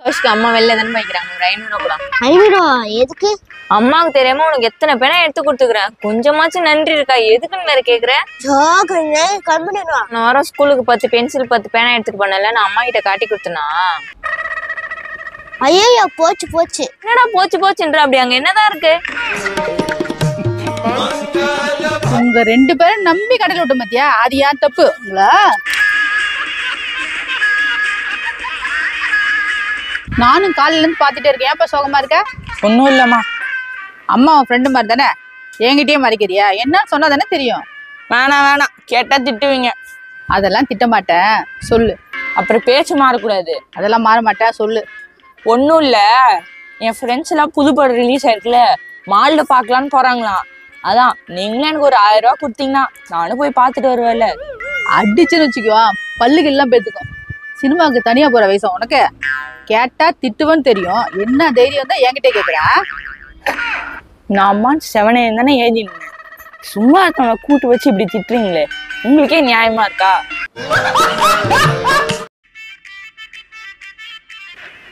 கௌஷிக்கு அம்மா வெளில தானே வைக்கிறாங்க, ஒரு 500 கூட. 500 எதுக்கு? அம்மாவுக்கு தெரியாம உனக்கு எத்தனை பேனா எடுத்து கொடுத்துக்கிறேன், கொஞ்சமாச்சும் நன்றி இருக்கா? எதுக்குன்னு வேற கேக்குறேன். நான் வர ஸ்கூலுக்கு 10 பென்சில் 10 பேனா எடுத்துட்டு போனல, நான் அம்மா கிட்ட காட்டி கொடுத்தனா? ஐயோ போச்சு போச்சு. என்னடா போச்சு போச்சுன்ற, அப்படி அங்க என்னதான் இருக்கு? உங்க 2 பேரும் நம்பி கடையில் விட்ட மத்தியா, அது ஏன் தப்பு உங்களா? நானும் காலையில இருந்து பாத்துட்டே இருக்கேன், ஏன்ப்பா சோகமா இருக்க? ஒன்னும் இல்லம்மா. அம்மா உன் ஃப்ரெண்டு மாதிரி தானே, என்கிட்டயே மறைக்கிறியா? என்ன சொன்னா தானே தெரியும். வேணாம் கேட்டா திட்டுவீங்க. அதெல்லாம் திட்ட மாட்டேன், சொல்லு. அப்புறம் பேச்சு மாறக்கூடாது. அதெல்லாம் மாற மாட்டேன், சொல்லு. ஒன்னும் இல்ல, என் ஃப்ரெண்ட்ஸ் எல்லாம் புது படம் ரிலீஸ் ஆயிருக்குல, மால்ல பாக்கலான்னு போறாங்களாம். அதான் நீங்களும் எனக்கு ஒரு 1000 ரூபா கொடுத்தீங்கன்னா நானும் போய் பாத்துட்டு வருவேன்ல. அடிச்சுன்னு வச்சுக்கோ, பல்லுக்கு எல்லாம் பேத்துக்கும். சினிமாவுக்கு தனியா போற வயசா உனக்கு? கேட்டா திட்டுவன்னு தெரியும், என்ன தைரியம் தான் என்கிட்ட கேக்குறேன்? நான் அம்மா 7 தானே எழுதினேன், சும்மா இருக்கவங்க கூட்டு வச்சு இப்படி திட்டுறீங்களே, உங்களுக்கே நியாயமா இருக்கா?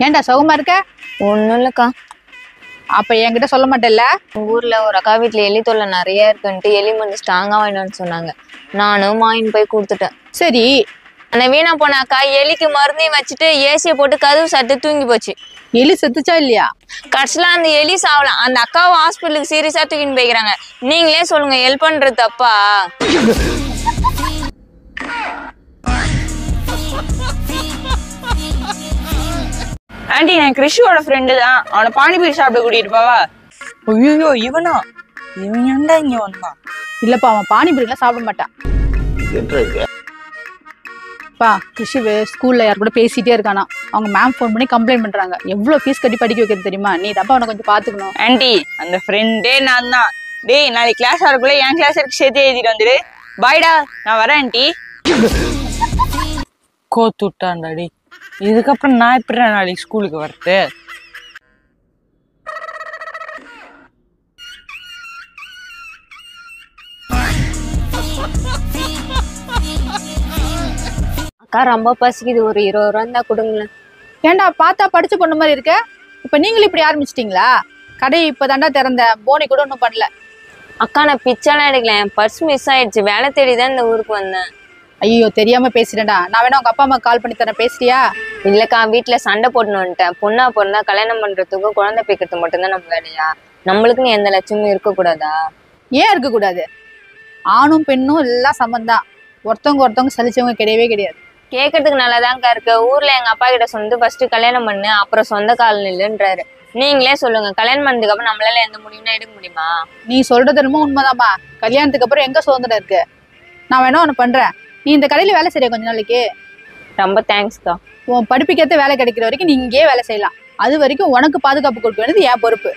ஏன்டா சோகமா இருக்க? ஒண்ணும் இல்லக்கா. அப்ப என்கிட்ட சொல்ல மாட்டேல்ல? ஊர்ல ஒரு அக்கா வீட்டுல எலி தொல்லை நிறைய இருக்குன்ட்டு எலி மருந்து ஸ்ட்ராங்கா வாங்கினு சொன்னாங்க. நானும் வாங்கின்னு போய் கொடுத்துட்டேன். சரி, அந்த வீணா போன அக்கா எலிக்கு மருந்தையும் வச்சுட்டு ஏசியை போட்டு கதவு சாட்டு தூங்கி போச்சு. எலி செத்துச்சா இல்லையா? கடைசியில அந்த எலி சாவலாம், அந்த அக்காவை ஹாஸ்பிட்டலுக்கு சீரியஸா தூக்கின்னு போய்க்கிறாங்க. நீங்களே சொல்லுங்க, ஹெல்ப் பண்றது தப்பா? ஆண்டி, நான் கிறிஷுவோட ஃப்ரெண்டு தான், அவனை பானிபூரி சாப்பிட கூட்டிட்டு போவா? ஐயோ இவனா? இவன் ஏன்டா இங்க வந்தான்? இல்லப்பா, அவன் பானிபூரிலாம் சாப்பிட மாட்டான். பா, கிருஷிவு ஸ்கூல்ல யார் கூட பேசிட்டே இருக்கானா, அவங்க மேம் ஃபோன் பண்ணி கம்ப்ளைண்ட் பண்றாங்க. எவ்வளவு ஃபீஸ் கட்டி படிக்க வைக்கிறது தெரியுமா? நீ தப்பா அவனை கொஞ்சம் பாத்துக்கணும். ஆண்டி, அந்த ஃப்ரெண்டே நான் தான். டேய், நாளைக்கு கிளாஸ் ஆறக்குள்ள என் கிளாஸ் இருக்கு, சேர்த்து எழுதிட்டு வந்துடு. பாய்டா, நான் வரேன் ஆண்டி. கோத்துட்டான்டா டேய், இதுக்கப்புறம் நான் எப்படி நாளைக்கு ஸ்கூலுக்கு வரது? அக்கா ரொம்ப பசிக்குது, ஒரு 20 ரூபா இருந்தா கொடுங்களேன். ஏன்டா பார்த்தா படிச்ச பொண்ணு மாதிரி இருக்க? இப்ப நீங்களும் இப்படி ஆரம்பிச்சிட்டீங்களா? கடை இப்பதாண்டா திறந்த, போனி கூட ஒன்றும் பண்ணல. அக்கா, நான் பிச்சாலாம் எடுக்கல, என் பர்ஸ் மிஸ் ஆயிடுச்சு, வேலை தேடிதான் இந்த ஊருக்கு வந்தேன். ஐயோ, தெரியாம பேசிட்டேன்டா. நான் வேணா உங்க அப்பா அம்மா கால் பண்ணி தரேன், பேசுறியா? இல்லக்கா, வீட்டுல சண்டை போட்டுன்னு வந்துட்டேன். பொண்ணா பிறந்தா கல்யாணம் பண்றதுக்கும் குழந்தை பேக்கிறது மட்டும்தான் நம்ம வேலையா? நம்மளுக்குன்னு எந்த லட்சமும் இருக்கக்கூடாதா? ஏன் இருக்க கூடாது? ஆணும் பெண்ணும் எல்லாம் சமந்தான், ஒருத்தவங்க சலிச்சவங்க கிடையவே கிடையாது. கேட்கறதுக்கு நல்லாதான்க்கா இருக்கு. ஊர்ல எங்க அப்பா கிட்ட சொந்து ஃபர்ஸ்ட் கல்யாணம் பண்ணு, அப்புறம் சொந்த கால் நில்லுன்றாரு. நீங்களே சொல்லுங்க, கல்யாணம் பண்ணதுக்கு அப்புறம் நம்மளால எந்த முடிவுனா எடுக்க முடியுமா? நீ சொல்றது என்னமோ உண்மைதாம்மா. கல்யாணத்துக்கு அப்புறம் எங்க சுதந்திரம் இருக்கு? நான் வேணா ஒண்ணு பண்றேன், நீ இந்த கடையில வேலை செய்ய கொஞ்ச நாளைக்கு. ரொம்ப தேங்க்ஸ்க்கா. உன் படிப்புக்கேற்ற வேலை கிடைக்கிற வரைக்கும் நீ இங்கேயே வேலை செய்யலாம். அது வரைக்கும் உனக்கு பாதுகாப்பு கொடுக்க வேண்டியது என் பொறுப்பு.